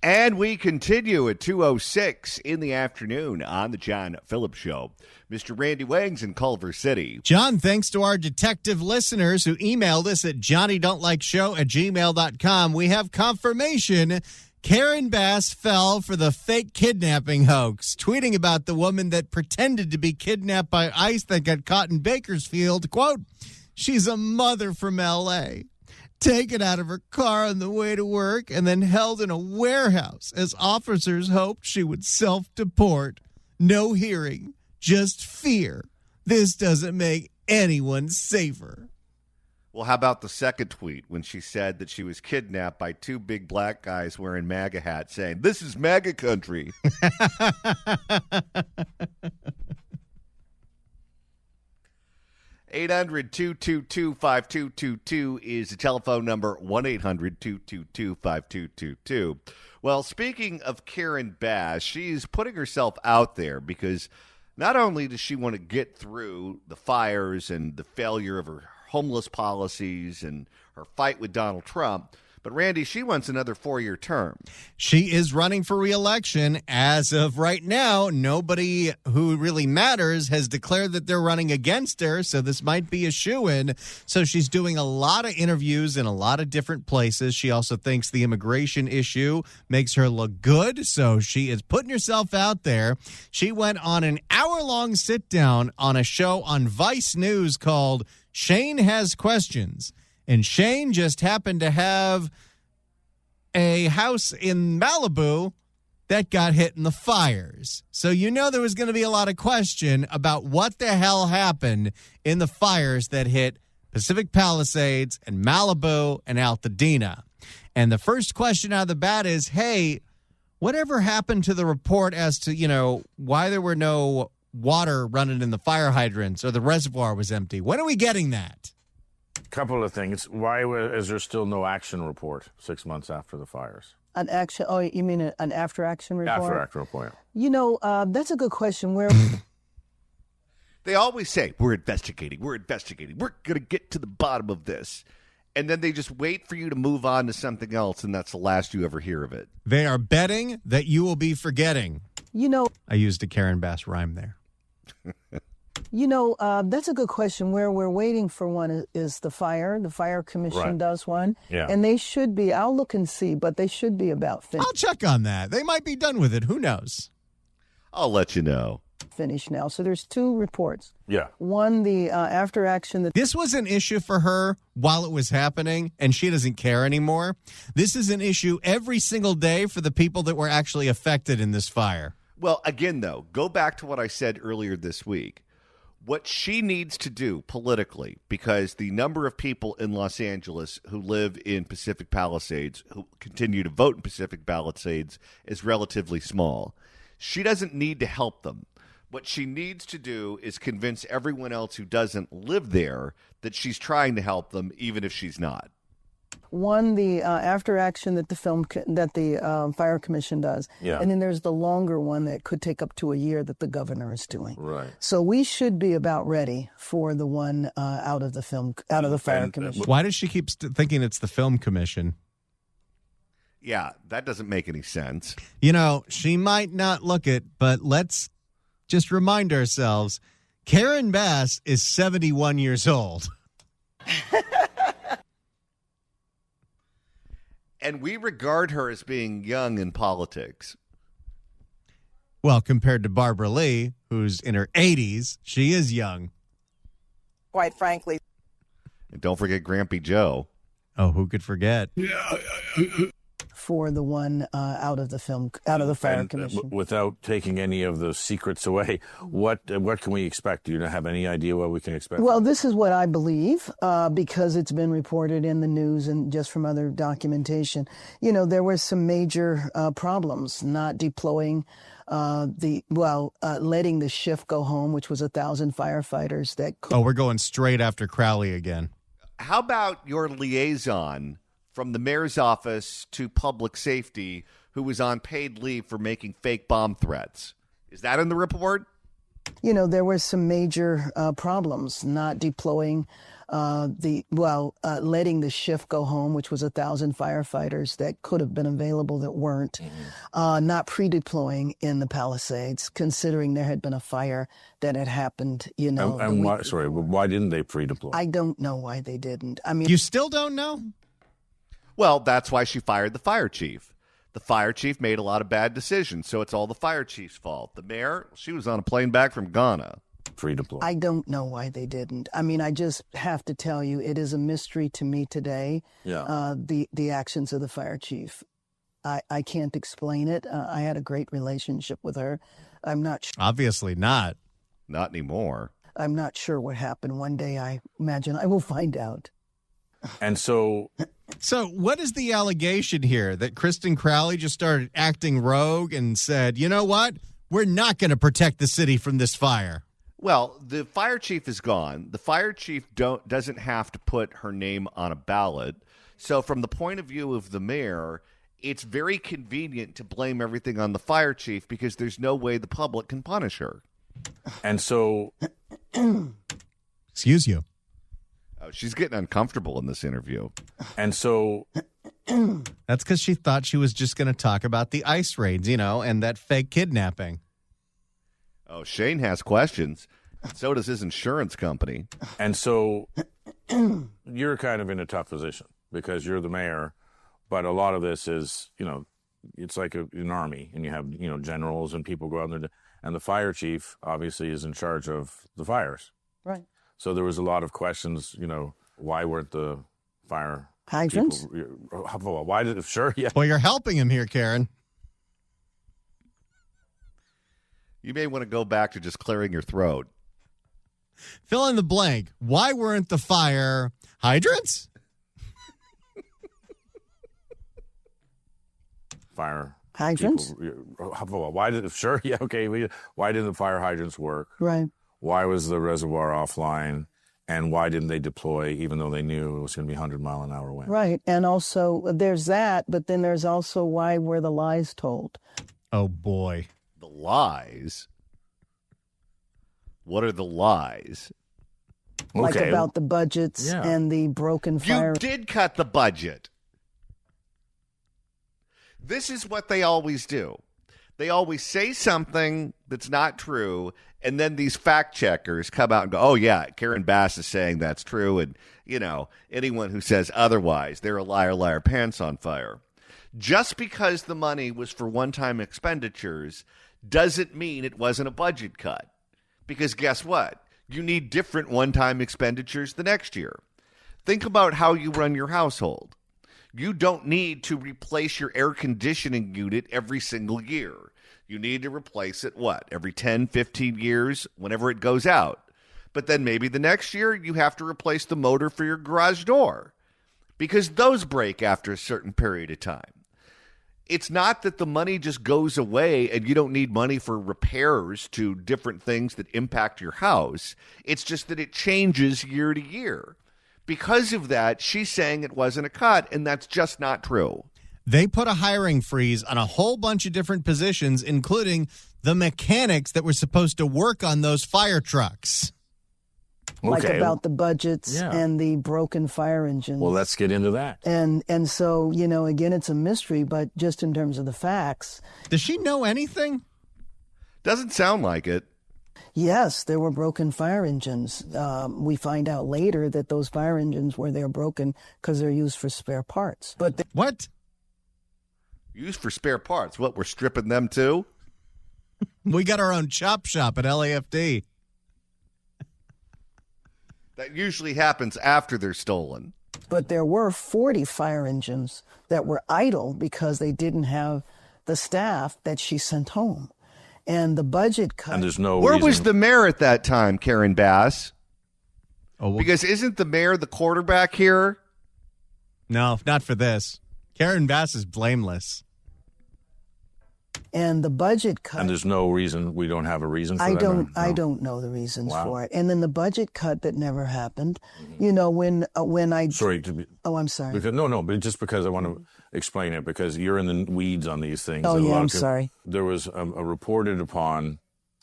And we continue at 2:06 in the afternoon on the John Phillips Show. Mr. Randy Wangs in Culver City. John, thanks to our detective listeners who emailed us at johnnydon'tlikeshow@gmail.com, we have confirmation Karen Bass fell for the fake kidnapping hoax, tweeting about the woman that pretended to be kidnapped by ICE that got caught in Bakersfield. Quote, "She's a mother from L.A., taken out of her car on the way to work and then held in a warehouse as officers hoped she would self-deport. No hearing, just fear. This doesn't make anyone safer." Well, how about the second tweet when she said that she was kidnapped by two big black guys wearing MAGA hats saying, "This is MAGA country." 800-222-5222 is the telephone number, 1-800-222-5222. Well, speaking of Karen Bass, she's putting herself out there because not only does she want to get through the fires and the failure of her homeless policies and her fight with Donald Trump, but Randy, she wants another 4-year term. She is running for re-election. As of right now, nobody who really matters has declared that they're running against her, so this might be a shoo-in. So she's doing a lot of interviews in a lot of different places. She also thinks the immigration issue makes her look good, so she is putting herself out there. She went on an hour-long sit-down on a show on Vice News called Shane Has Questions. And Shane just happened to have a house in Malibu that got hit in the fires. So you know there was going to be a lot of question about what the hell happened in the fires that hit Pacific Palisades and Malibu and Altadena. And the first question out of the bat is, hey, whatever happened to the report as to, why there were no water running in the fire hydrants or the reservoir was empty? When are we getting that? Couple of things. Why is there still no action report 6 months after the fires? An action? Oh, you mean an after-action report? After-action report. That's a good question. Where they always say, we're investigating. We're going to get to the bottom of this. And then they just wait for you to move on to something else, and that's the last you ever hear of it. They are betting that you will be forgetting. I used a Karen Bass rhyme there. That's a good question. Where we're waiting for one is the fire. The Fire Commission does one. Yeah. And they should be, I'll look and see, but they should be about finished. I'll check on that. They might be done with it. Who knows? I'll let you know. Finished now. So there's two reports. Yeah. One, the after action. This was an issue for her while it was happening, and she doesn't care anymore. This is an issue every single day for the people that were actually affected in this fire. Well, again, though, go back to what I said earlier this week. What she needs to do politically, because the number of people in Los Angeles who live in Pacific Palisades, who continue to vote in Pacific Palisades, is relatively small. She doesn't need to help them. What she needs to do is convince everyone else who doesn't live there that she's trying to help them, even if she's not. One, the after action that the Fire Commission does. Yeah. And then there's the longer one that could take up to a year that the governor is doing. Right. So we should be about ready for the one out of the Fire Commission. Why does she keep thinking it's the Film Commission? Yeah, that doesn't make any sense. She might not look it, but let's just remind ourselves, Karen Bass is 71 years old. And we regard her as being young in politics. Well, compared to Barbara Lee, who's in her 80s, she is young. Quite frankly. And don't forget Grampy Joe. Oh, who could forget? For the one out of the Fire Commission. Without taking any of the secrets away, what can we expect? Do you have any idea what we can expect? Well, this is what I believe because it's been reported in the news and just from other documentation. There were some major problems not deploying letting the shift go home, which was 1,000 firefighters that. We're going straight after Crowley again. How about your liaison from the mayor's office to public safety who was on paid leave for making fake bomb threats? Is that in the report? There were some major problems not deploying letting the shift go home, which was 1,000 firefighters that could have been available that weren't, not pre-deploying in the Palisades, considering there had been a fire that had happened, And why didn't they pre-deploy? I don't know why they didn't. You still don't know? Well, that's why she fired the fire chief. The fire chief made a lot of bad decisions, so it's all the fire chief's fault. The mayor, she was on a plane back from Ghana. Pre-deploy. I don't know why they didn't. I just have to tell you, it is a mystery to me today, the actions of the fire chief. I can't explain it. I had a great relationship with her. I'm not sure. Obviously not. Not anymore. I'm not sure what happened. One day, I imagine I will find out. And so what is the allegation here? That Kristen Crowley just started acting rogue and said, you know what? We're not going to protect the city from this fire. Well, the fire chief is gone. The fire chief doesn't have to put her name on a ballot. So from the point of view of the mayor, it's very convenient to blame everything on the fire chief because there's no way the public can punish her. And so... Excuse you. Oh, she's getting uncomfortable in this interview. And so... That's because she thought she was just going to talk about the ICE raids, and that fake kidnapping. Oh, Shane has questions. So does his insurance company. And so you're kind of in a tough position because you're the mayor, but a lot of this is, it's like an army, and you have, generals and people go out there, and the fire chief obviously is in charge of the fires. Right. So there was a lot of questions, why weren't the fire hydrants? Why did it? Sure, yeah. Well, you're helping him here, Karen. You may want to go back to just clearing your throat. Fill in the blank. Why weren't the fire hydrants? Fire hydrants? Why did? Sure, yeah, okay. Why didn't the fire hydrants work? Right. Why was the reservoir offline? And why didn't they deploy even though they knew it was going to be 100-mile-an-hour wind? Right. And also there's that, but then there's also why were the lies told? Oh, boy. The lies? What are the lies? Like about the budgets and the broken fire. You did cut the budget. This is what they always do. They always say something that's not true, and then these fact checkers come out and go, oh, yeah, Karen Bass is saying that's true, and, anyone who says otherwise, they're a liar, liar, pants on fire. Just because the money was for one-time expenditures doesn't mean it wasn't a budget cut. Because guess what? You need different one-time expenditures the next year. Think about how you run your household. You don't need to replace your air conditioning unit every single year. You need to replace it, every 10, 15 years, whenever it goes out. But then maybe the next year you have to replace the motor for your garage door because those break after a certain period of time. It's not that the money just goes away and you don't need money for repairs to different things that impact your house. It's just that it changes year to year. Because of that, she's saying it wasn't a cut, and that's just not true. They put a hiring freeze on a whole bunch of different positions, including the mechanics that were supposed to work on those fire trucks. Like about the budgets and the broken fire engines. Well, let's get into that. And so, again, it's a mystery, but just in terms of the facts. Does she know anything? Doesn't sound like it. Yes, there were broken fire engines. We find out later that those fire engines they're broken because they're used for spare parts. But what? Used for spare parts? What, we're stripping them too? We got our own chop shop at LAFD. That usually happens after they're stolen. But there were 40 fire engines that were idle because they didn't have the staff that she sent home. And the budget cut. And there's no Where reason. was the mayor at that time, Karen Bass? Oh, well, because isn't the mayor the quarterback here? No, not for this. Karen Bass is blameless. And the budget cut. And there's no reason. We don't have a reason for that? No. I don't know the reasons for it. And then the budget cut that never happened. When I... Sorry. Oh, I'm sorry. Because, no, but just because I want to explain it, because you're in the weeds on these things. Oh, yeah, I'm sorry. There was a reported upon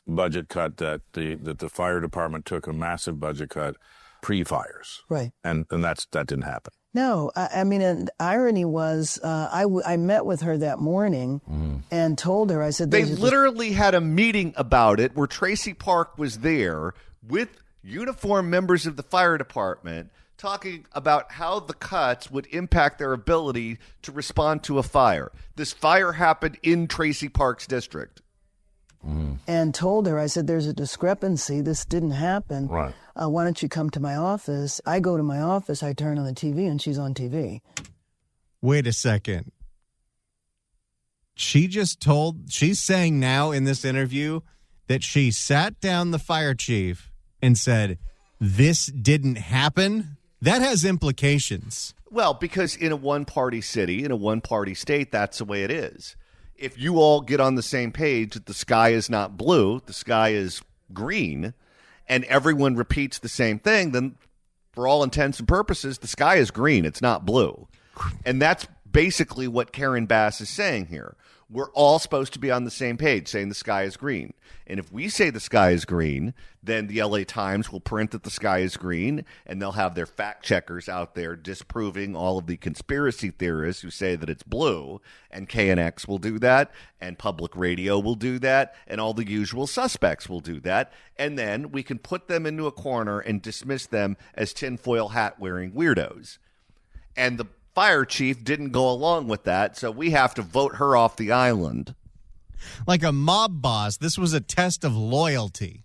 budget cut that the fire department took a massive budget cut pre-fires. Right. And that didn't happen. No, I mean, and irony was I met with her that morning and told her, I said, they literally had a meeting about it where Tracy Park was there with uniformed members of the fire department talking about how the cuts would impact their ability to respond to a fire. This fire happened in Tracy Park's district. And told her, I said, there's a discrepancy. This didn't happen. Right. Why don't you come to my office? I go to my office, I turn on the TV, and she's on TV. Wait a second. She's saying now in this interview that she sat down the fire chief and said, this didn't happen? That has implications. Well, because in a one-party city, in a one-party state, that's the way it is. If you all get on the same page that the sky is not blue, the sky is green, and everyone repeats the same thing, then for all intents and purposes, the sky is green. It's not blue. And that's basically what Karen Bass is saying here. We're all supposed to be on the same page saying the sky is green. And if we say the sky is green, then the LA Times will print that the sky is green, and they'll have their fact checkers out there disproving all of the conspiracy theorists who say that it's blue, and KNX will do that, and public radio will do that, and all the usual suspects will do that. And then we can put them into a corner and dismiss them as tinfoil hat wearing weirdos. And the fire chief didn't go along with that, so we have to vote her off the island. Like a mob boss, this was a test of loyalty.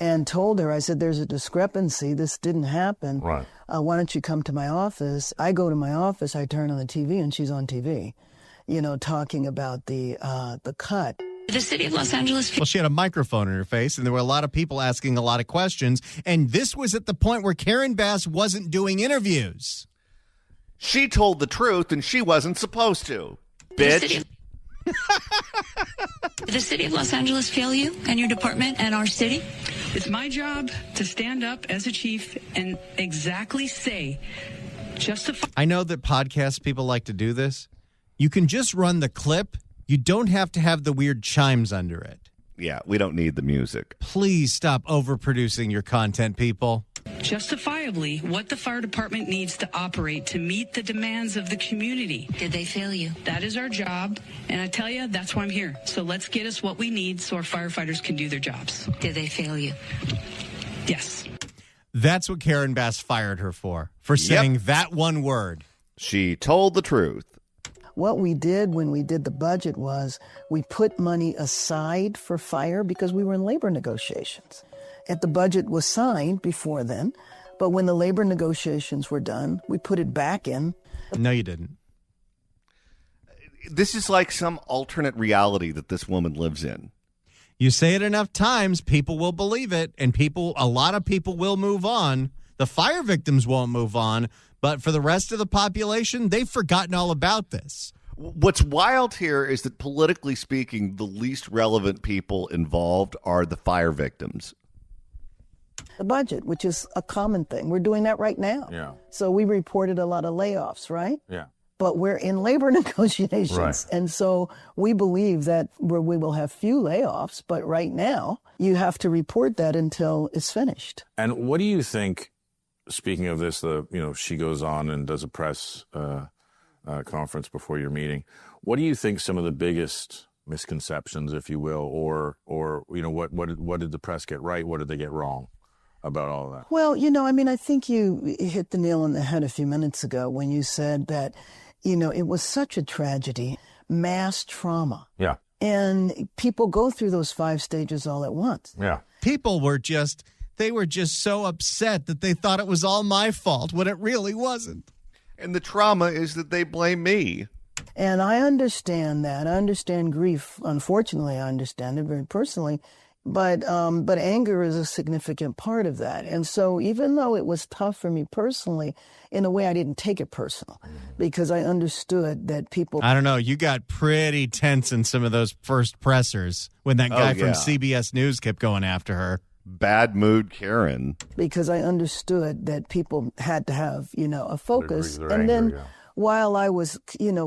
And told her, I said, there's a discrepancy. This didn't happen. Right. Why don't you come to my office? I go to my office, I turn on the TV, and she's on TV, talking about the cut. The city of Los Angeles. Well, she had a microphone in her face, and there were a lot of people asking a lot of questions. And this was at the point where Karen Bass wasn't doing interviews. She told the truth, and she wasn't supposed to. Bitch. Did the city of Los Angeles fail you and your department and our city? It's my job to stand up as a chief and exactly say, justify. I know that podcast people like to do this. You can just run the clip. You don't have to have the weird chimes under it. Yeah, we don't need the music. Please stop overproducing your content, people. Justifiably what the fire department needs to operate to meet the demands of the community. Did they fail you? That is our job, and I tell you, that's why I'm here. So let's get us what we need so our firefighters can do their jobs. Did they fail you? Yes. That's what Karen Bass fired her for saying that one word. She told the truth. What we did when we did the budget was we put money aside for fire because we were in labor negotiations. And the budget was signed before then, but when the labor negotiations were done, we put it back in. No, you didn't. This is like some alternate reality that this woman lives in. You say it enough times, people will believe it, and a lot of people will move on. The fire victims won't move on, but for the rest of the population, they've forgotten all about this. What's wild here is that politically speaking, the least relevant people involved are the fire victims. The budget, which is a common thing. We're doing that right now. Yeah. So we reported a lot of layoffs, right? Yeah. But we're in labor negotiations. Right. And so we believe that we will have few layoffs, but right now you have to report that until it's finished. And what do you think, speaking of this, she goes on and does a press conference before your meeting. What do you think some of the biggest misconceptions, if you will, or what did the press get right? What did they get wrong about all of that? Well, I think you hit the nail on the head a few minutes ago when you said that, it was such a tragedy, mass trauma. Yeah. And people go through those 5 stages all at once. Yeah. People were just so upset that they thought it was all my fault when it really wasn't. And the trauma is that they blame me. And I understand that. I understand grief. Unfortunately, I understand it very personally. But anger is a significant part of that. And so even though it was tough for me personally, in a way I didn't take it personal because I understood that people... I don't know. You got pretty tense in some of those first pressers when that guy from CBS News kept going after her. Bad mood Karen. Because I understood that people had to have, a focus. And then while I was,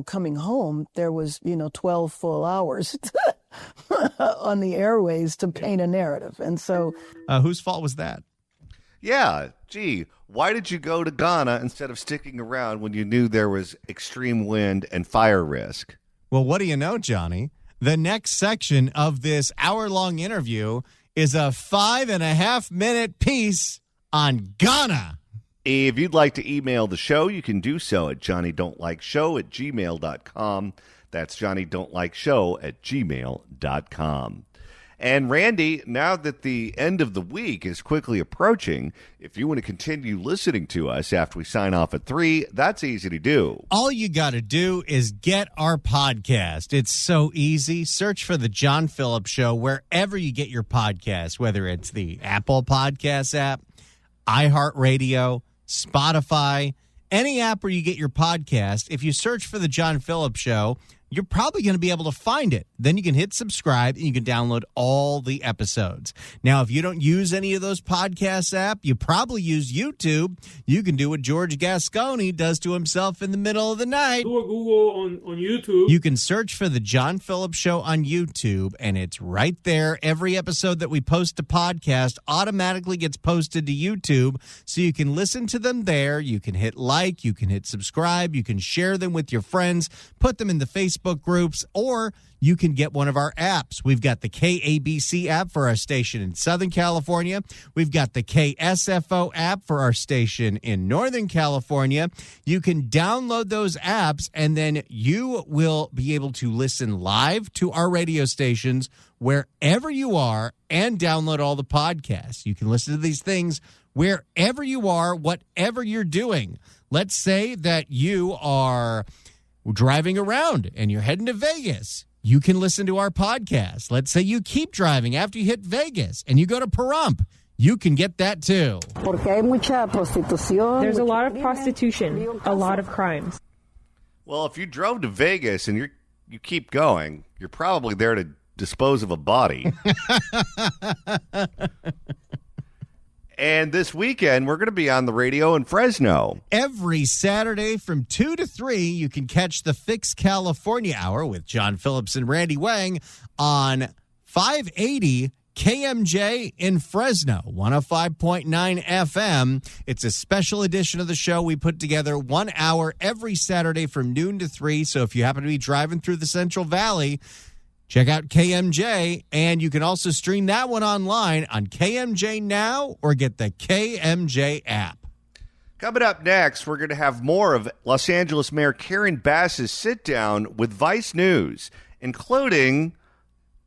coming home, there was, 12 full hours on the airways to paint a narrative. And so... whose fault was that? Yeah, gee, why did you go to Ghana instead of sticking around when you knew there was extreme wind and fire risk? Well, what do you know, Johnny? The next section of this hour-long interview is a 5.5-minute piece on Ghana. If you'd like to email the show, you can do so at johnnydon'tlikeshow@gmail.com. That's johnnydon'tlikeshow@gmail.com. And Randy, now that the end of the week is quickly approaching, if you want to continue listening to us after we sign off at 3, that's easy to do. All you got to do is get our podcast. It's so easy. Search for The John Phillips Show wherever you get your podcast, whether it's the Apple Podcasts app, iHeartRadio, Spotify, any app where you get your podcast. If you search for The John Phillips Show, you're probably going to be able to find it. Then you can hit subscribe and you can download all the episodes. Now, if you don't use any of those podcasts app, you probably use YouTube. You can do what George Gasconi does to himself in the middle of the night. Do a Google on YouTube. You can search for The John Phillips Show on YouTube, and it's right there. Every episode that we post to podcast automatically gets posted to YouTube, so you can listen to them there. You can hit like, you can hit subscribe, you can share them with your friends, put them in the Facebook groups, or you can get one of our apps. We've got the KABC app for our station in Southern California. We've got the KSFO app for our station in Northern California. You can download those apps, and then you will be able to listen live to our radio stations wherever you are and download all the podcasts. You can listen to these things wherever you are, whatever you're doing. Let's say that you are driving around and you're heading to Vegas. You can listen to our podcast. Let's say you keep driving after you hit Vegas and you go to Pahrump. You can get that too. There's a lot of prostitution, a lot of crimes. Well, if you drove to Vegas and you keep going, you're probably there to dispose of a body. And this weekend, we're going to be on the radio in Fresno. Every Saturday from 2 to 3, you can catch the Fix California Hour with John Phillips and Randy Wang on 580 KMJ in Fresno, 105.9 FM. It's a special edition of the show. We put together 1 hour every Saturday from noon to 3. So if you happen to be driving through the Central Valley, check out KMJ, and you can also stream that one online on KMJ Now or get the KMJ app. Coming up next, we're going to have more of Los Angeles Mayor Karen Bass's sit-down with Vice News, including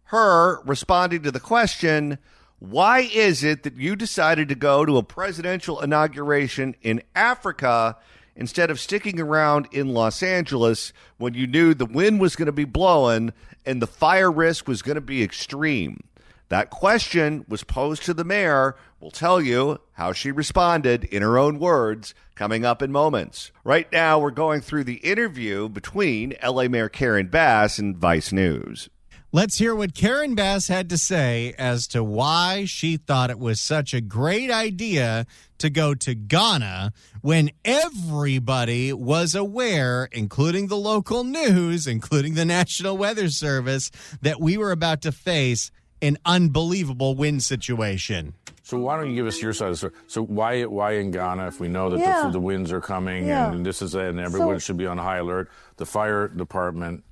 her responding to the question, why is it that you decided to go to a presidential inauguration in Africa instead of sticking around in Los Angeles when you knew the wind was going to be blowing and the fire risk was going to be extreme? That question was posed to the mayor. We'll tell you how she responded in her own words coming up in moments. Right now, we're going through the interview between LA Mayor Karen Bass and Vice News. Let's hear what Karen Bass had to say as to why she thought it was such a great idea to go to Ghana when everybody was aware, including the local news, including the National Weather Service, that we were about to face an unbelievable wind situation. So why don't you give us your side of the story? So why in Ghana if we know that the winds are coming and this is and everyone should be on high alert? The fire department...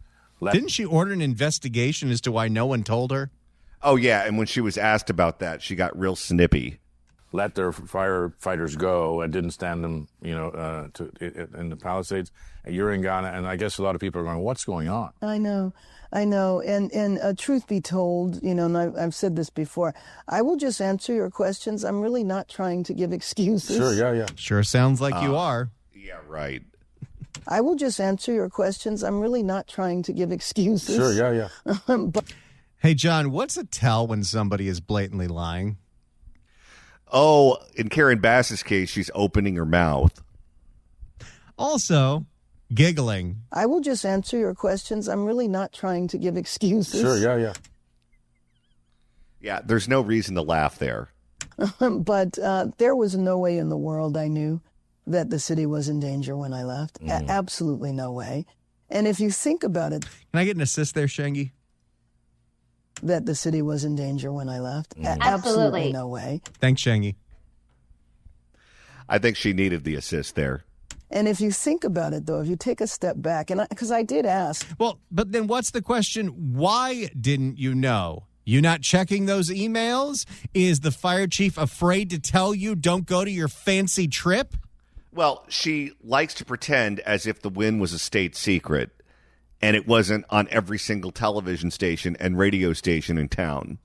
Didn't she order an investigation as to why no one told her? Oh, yeah, and when she was asked about that, she got real snippy. Let their firefighters go and didn't stand them, in the Palisades. And you're in Ghana, and I guess a lot of people are going, what's going on? I know. And truth be told, and I've said this before, I will just answer your questions. I'm really not trying to give excuses. Sure, yeah. Sure sounds like you are. Yeah, right. I will just answer your questions. I'm really not trying to give excuses. Sure, yeah. But hey, John, what's a tell when somebody is blatantly lying? Oh, in Karen Bass's case, she's opening her mouth. Also, giggling. I will just answer your questions. I'm really not trying to give excuses. Sure, yeah. Yeah, there's no reason to laugh there. But there was no way in the world I knew that the city was in danger when I left. Absolutely no way. And if you think about it, can I get an assist there, Shangy? That the city was in danger when I left. Absolutely no way. Thanks, Shangy. I think she needed the assist there. And if you think about it, though, if you take a step back, and because I did ask. Well, but then what's the question? Why didn't you know? You not checking those emails? Is the fire chief afraid to tell you don't go to your fancy trip? Well, she likes to pretend as if the win was a state secret and it wasn't on every single television station and radio station in town.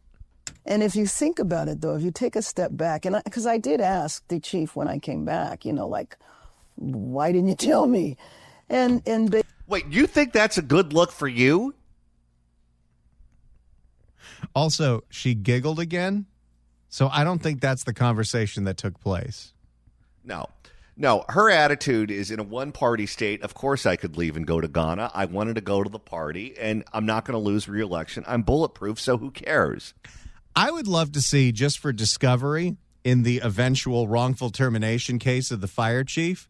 And if you think about it, though, if you take a step back, and because I did ask the chief when I came back, like, why didn't you tell me? And wait, you think that's a good look for you? Also, she giggled again, so I don't think that's the conversation that took place. No, her attitude is in a one-party state. Of course I could leave and go to Ghana. I wanted to go to the party, and I'm not going to lose re-election. I'm bulletproof, so who cares? I would love to see, just for discovery, in the eventual wrongful termination case of the fire chief,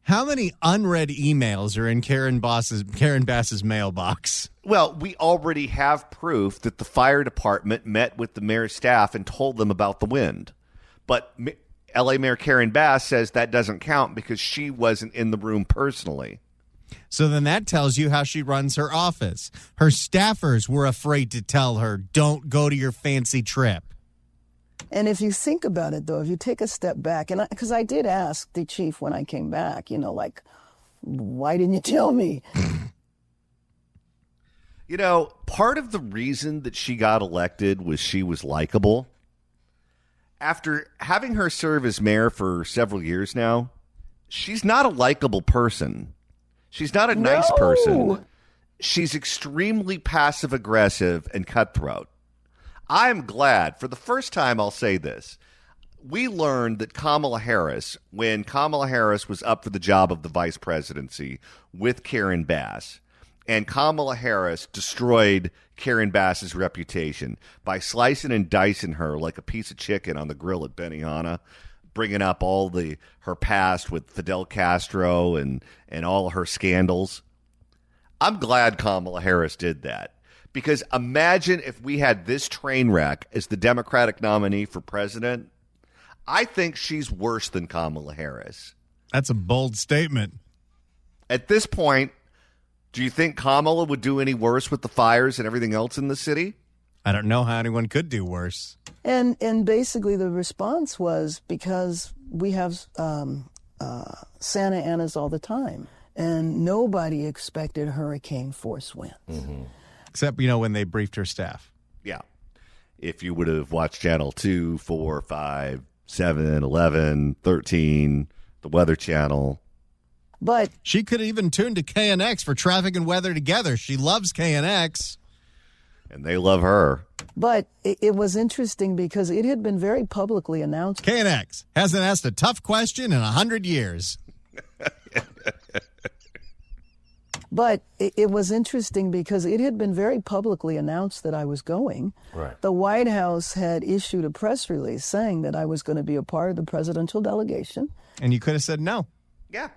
how many unread emails are in Karen Bass's mailbox? Well, we already have proof that the fire department met with the mayor's staff and told them about the wind. But L.A. Mayor Karen Bass says that doesn't count because she wasn't in the room personally. So then that tells you how she runs her office. Her staffers were afraid to tell her, don't go to your fancy trip. And if you think about it, though, if you take a step back, and because I did ask the chief when I came back, like, why didn't you tell me? Part of the reason that she got elected was she was likable. After having her serve as mayor for several years now, she's not a likable person. She's not a nice person. She's extremely passive-aggressive and cutthroat. I'm glad, for the first time I'll say this, we learned that Kamala Harris, when Kamala Harris was up for the job of the vice presidency with Karen Bass, and Kamala Harris destroyed Karen Bass's reputation by slicing and dicing her like a piece of chicken on the grill at Benihana, bringing up all her past with Fidel Castro and all her scandals. I'm glad Kamala Harris did that, because imagine if we had this train wreck as the Democratic nominee for president. I think she's worse than Kamala Harris. That's a bold statement. At this point, do you think Kamala would do any worse with the fires and everything else in the city? I don't know how anyone could do worse. And basically the response was because we have Santa Anas all the time, and nobody expected hurricane force winds. Mm-hmm. Except, when they briefed her staff. Yeah. If you would have watched Channel 2, 4, 5, 7, 11, 13, the Weather Channel. But she could even tune to KNX for traffic and weather together. She loves KNX. And they love her. But it was interesting because it had been very publicly announced. KNX hasn't asked a tough question in 100 years. But it was interesting because it had been very publicly announced that I was going. Right. The White House had issued a press release saying that I was going to be a part of the presidential delegation. And you could have said no. Yeah.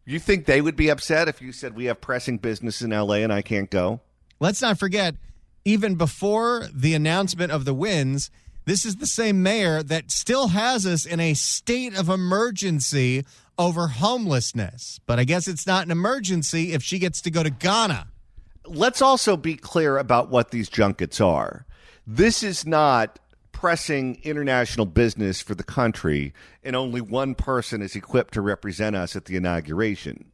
You think they would be upset if you said we have pressing business in L.A. and I can't go? Let's not forget, even before the announcement of the wins, this is the same mayor that still has us in a state of emergency over homelessness. But I guess it's not an emergency if she gets to go to Ghana. Let's also be clear about what these junkets are. This is not pressing international business for the country, and only one person is equipped to represent us at the inauguration.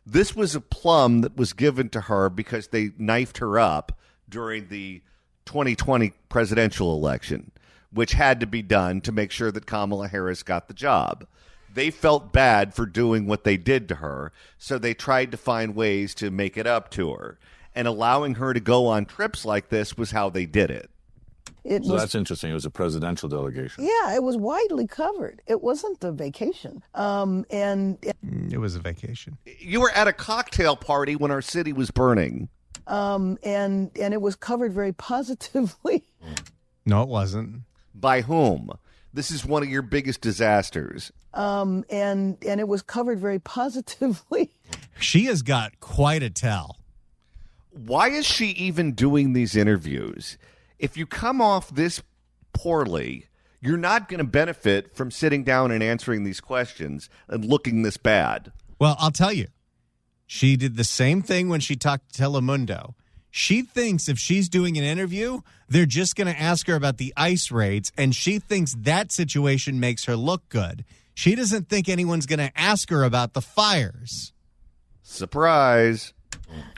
This was a plum that was given to her because they knifed her up during the 2020 presidential election, which had to be done to make sure that Kamala Harris got the job. They felt bad for doing what they did to her, so they tried to find ways to make it up to her. And allowing her to go on trips like this was how they did it. That's interesting. It was a presidential delegation. Yeah, it was widely covered. It wasn't a vacation. It was a vacation. You were at a cocktail party when our city was burning. And it was covered very positively. No, it wasn't. By whom? This is one of your biggest disasters. And it was covered very positively. She has got quite a tell. Why is she even doing these interviews? If you come off this poorly, you're not going to benefit from sitting down and answering these questions and looking this bad. Well, I'll tell you, she did the same thing when she talked to Telemundo. She thinks if she's doing an interview, they're just going to ask her about the ICE raids, and she thinks that situation makes her look good. She doesn't think anyone's going to ask her about the fires. Surprise.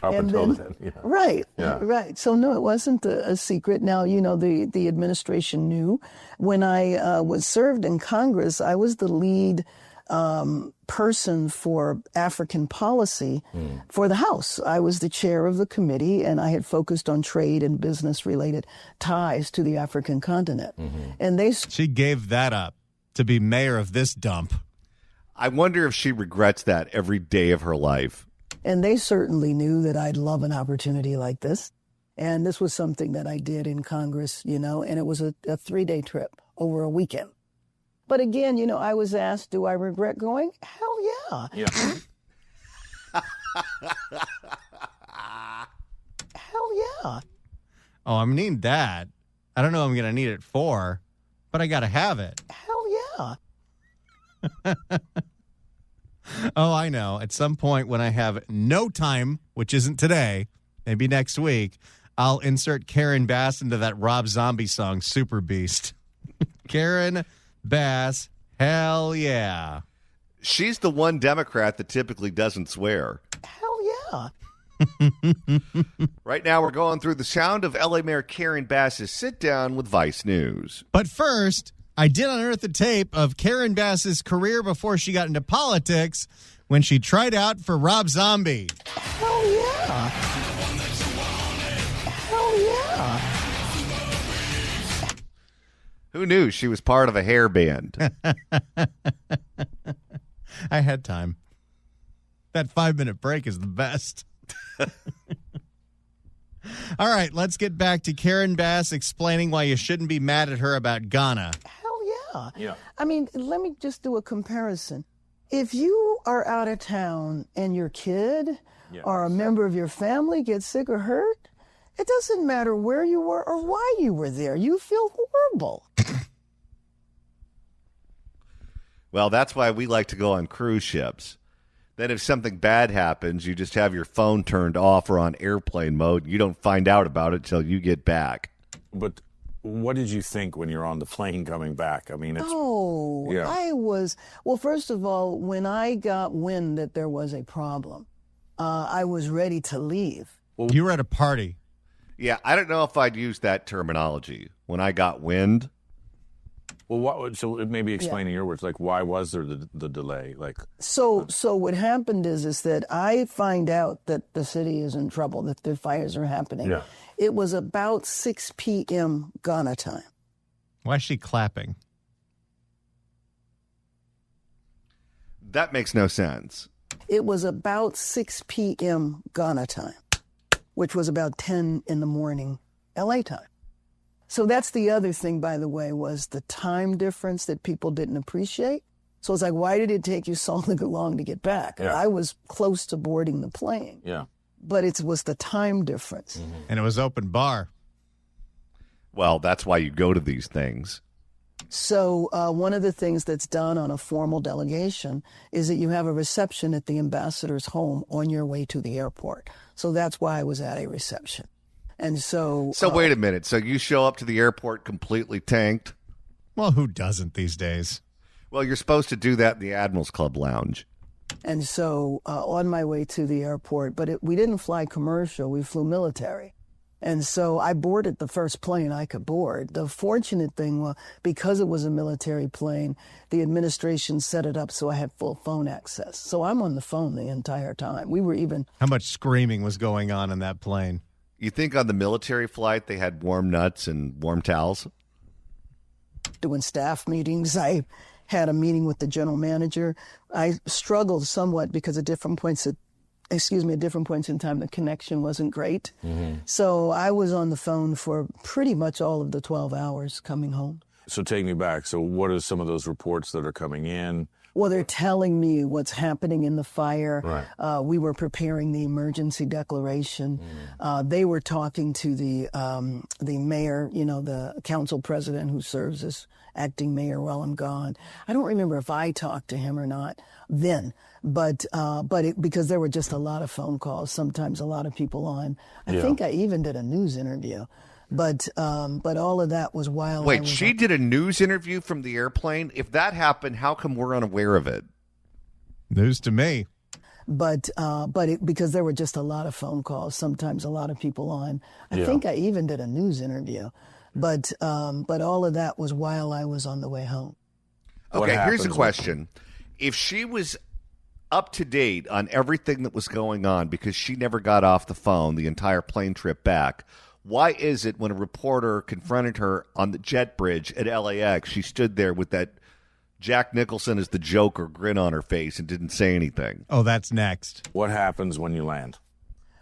Up And until then- then. Yeah. Right, Yeah. right. So no, it wasn't a secret. Now, the administration knew. When I was served in Congress, I was the lead person for African policy for the House. I was the chair of the committee, and I had focused on trade and business-related ties to the African continent. And She gave that up to be mayor of this dump. I wonder if she regrets that every day of her life. And they certainly knew that I'd love an opportunity like this. And this was something that I did in Congress, and it was a 3-day trip over a weekend. But again, I was asked, do I regret going? Hell yeah. Yeah. Hell yeah. Oh, I'm going to need that. I don't know what I'm going to need it for, but I got to have it. Hell yeah. Oh, I know. At some point when I have no time, which isn't today, maybe next week, I'll insert Karen Bass into that Rob Zombie song, Super Beast. Karen Bass, hell yeah. She's the one Democrat that typically doesn't swear. Hell yeah. Right now, we're going through the sound of LA Mayor Karen Bass's sit down with Vice News. But first, I did unearth a tape of Karen Bass's career before she got into politics when she tried out for Rob Zombie. Hell yeah. Hell yeah. Who knew she was part of a hair band? I had time. That 5-minute break is the best. All right, let's get back to Karen Bass explaining why you shouldn't be mad at her about Ghana. Hell yeah. Yeah. I mean, let me just do a comparison. If you are out of town and your kid or a member of your family gets sick or hurt, it doesn't matter where you were or why you were there. You feel horrible. Well, that's why we like to go on cruise ships. Then if something bad happens, you just have your phone turned off or on airplane mode. You don't find out about it till you get back. But what did you think when you're on the plane coming back? I mean, it's... I was, well, first of all, when I got wind that there was a problem, I was ready to leave. You were at a party. Yeah, I don't know if I'd use that terminology. When I got wind. Well, so maybe explain in your words, like, why was there the delay? Like, So what happened is that I find out that the city is in trouble, that the fires are happening. Yeah. It was about 6 p.m. Ghana time. Why is she clapping? That makes no sense. It was about 6 p.m. Ghana time, which was about 10 in the morning LA time. So that's the other thing, by the way, was the time difference that people didn't appreciate. So it's like, why did it take you so long to get back? Yeah. I was close to boarding the plane. yeah. But it was the time difference. And it was open bar. Well, that's why you go to these things. So one of the things that's done on a formal delegation is that you have a reception at the ambassador's home on your way to the airport. So that's why I was at a reception. And so... So wait a minute. So you show up to the airport completely tanked? Well, who doesn't these days? Well, you're supposed to do that in the Admiral's Club lounge. And so on my way to the airport, but we didn't fly commercial, we flew military. And so I boarded the first plane I could board. The fortunate thing was, because it was a military plane, the administration set it up so I had full phone access. So I'm on the phone the entire time. We were even... How much screaming was going on in that plane? You think on the military flight they had warm nuts and warm towels? doing staff meetings. I had a meeting with the general manager. I struggled somewhat because at different points in time, the connection wasn't great. Mm-hmm. So I was on the phone for pretty much all of the 12 hours coming home. So take me back. So what are some of those reports that are coming in? Well, they're telling me what's happening in the fire. Right. We were preparing the emergency declaration. They were talking to the mayor, the council president who serves as acting mayor while I'm gone. I don't remember if I talked to him or not then, but because there were just a lot of phone calls, sometimes a lot of people on. I think I even did a news interview. But all of that was while Wait, she did a news interview from the airplane? If that happened, how come we're unaware of it? News to me. But because there were just a lot of phone calls, sometimes a lot of people on. I think I even did a news interview. But all of that was while I was on the way home. Okay, here's a question. If she was up to date on everything that was going on because she never got off the phone the entire plane trip back, why is it when a reporter confronted her on the jet bridge at LAX, she stood there with that Jack Nicholson as the Joker grin on her face and didn't say anything? Oh, that's next. What happens when you land?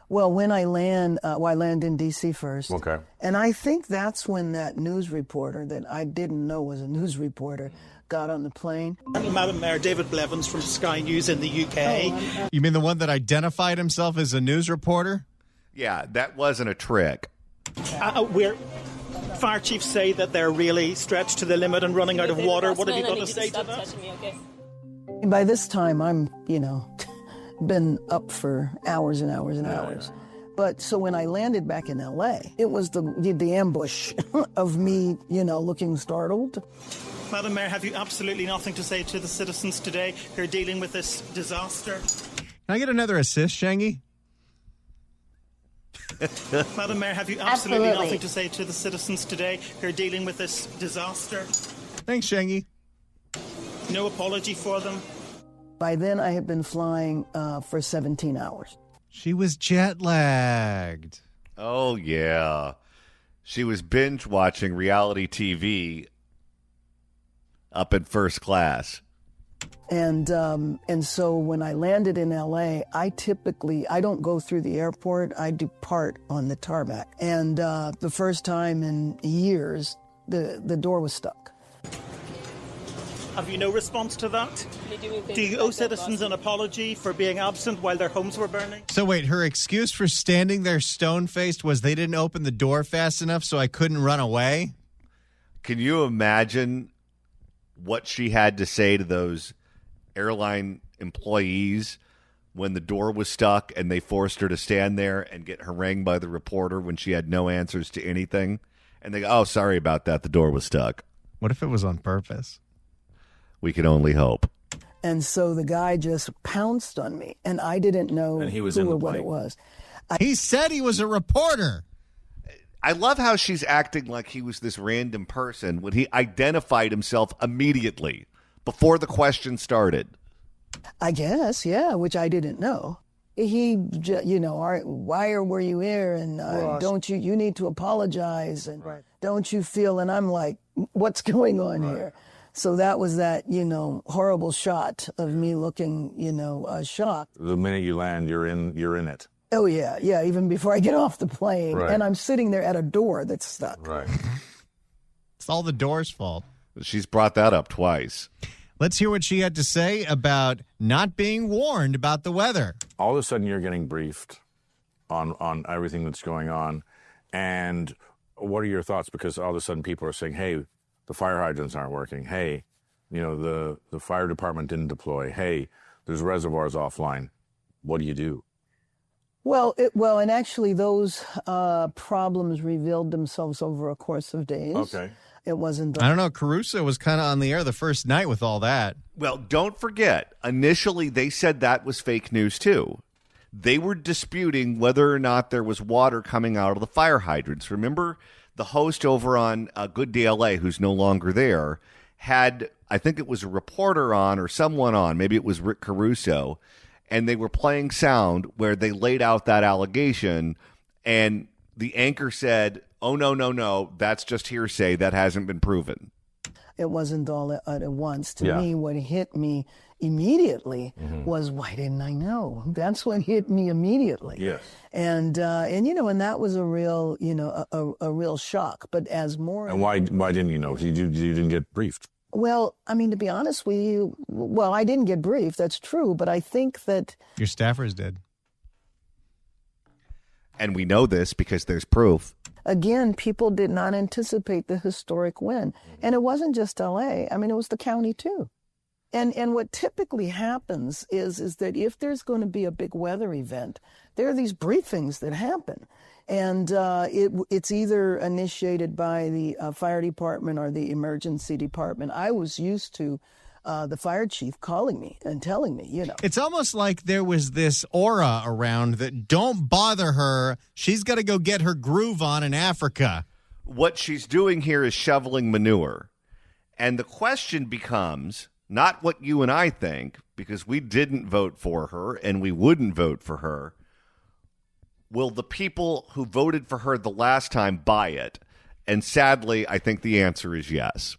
Well, when I land, I land in D.C. first. Okay. And I think that's when that news reporter that I didn't know was a news reporter got on the plane. Madam Mayor, David Blevins from Sky News in the UK. You mean the one that identified himself as a news reporter? Yeah, that wasn't a trick. Fire chiefs say that they're really stretched to the limit and running out of water. What have you got to say to that? By this time, I'm, been up for hours and hours and hours. But so when I landed back in L.A., it was the ambush of me, looking startled. Madam Mayor, have you absolutely nothing to say to the citizens today who are dealing with this disaster? Can I get another assist, Shangy? Madam Mayor, have you absolutely nothing to say to the citizens today who are dealing with this disaster? Thanks, Shangy. No apology for them? By then, I had been flying for 17 hours. She was jet lagged. Oh, yeah. She was binge watching reality TV up in first class. And so when I landed in L.A., I don't go through the airport. I depart on the tarmac. And the first time in years, the door was stuck. Have you no response to that? Do you owe citizens an apology for being absent while their homes were burning? So wait, her excuse for standing there stone-faced was they didn't open the door fast enough so I couldn't run away? Can you imagine what she had to say to those airline employees when the door was stuck and they forced her to stand there and get harangued by the reporter when she had no answers to anything? And they go, oh, sorry about that. The door was stuck. What if it was on purpose? We can only hope. And so the guy just pounced on me, and I didn't know And he was who in the or what plane. it was. He said he was a reporter. I love how she's acting like he was this random person when he identified himself immediately before the question started. I guess, yeah, which I didn't know. He, why were you here? And don't you need to apologize? And don't you feel? And I'm like, what's going on here? So that was that, horrible shot of me looking, shocked. The minute you land, you're in it. Oh, yeah, even before I get off the plane. Right. And I'm sitting there at a door that's stuck. Right. It's all the door's fault. She's brought that up twice. Let's hear what she had to say about not being warned about the weather. All of a sudden, you're getting briefed on everything that's going on. And what are your thoughts? Because all of a sudden, people are saying, hey, the fire hydrants aren't working. Hey, the fire department didn't deploy. Hey, there's reservoirs offline. What do you do? Well, and actually those problems revealed themselves over a course of days. Okay. It wasn't. I don't know. Caruso was kind of on the air the first night with all that. Well, don't forget, initially they said that was fake news too. They were disputing whether or not there was water coming out of the fire hydrants. Remember, the host over on Good Day LA, who's no longer there, had, I think it was a reporter on or someone on, maybe it was Rick Caruso, and they were playing sound where they laid out that allegation, and the anchor said, oh, no, that's just hearsay. That hasn't been proven. It wasn't all at once. To me, what hit me immediately was, why didn't I know? That's what hit me immediately. Yes. And that was a real, a real shock. But as more. And why didn't you know? You didn't get briefed. Well, I mean, to be honest with you, I didn't get briefed. That's true. But I think that. Your staffers did. And we know this because there's proof. Again, people did not anticipate the historic win. And it wasn't just LA. I mean, it was the county, too. And what typically happens is that if there's going to be a big weather event, there are these briefings that happen. And it's either initiated by the fire department or the emergency department. I was used to the fire chief calling me and telling me, It's almost like there was this aura around that don't bother her. She's got to go get her groove on in Africa. What she's doing here is shoveling manure. And the question becomes not what you and I think, because we didn't vote for her and we wouldn't vote for her. Will the people who voted for her the last time buy it? And sadly, I think the answer is yes.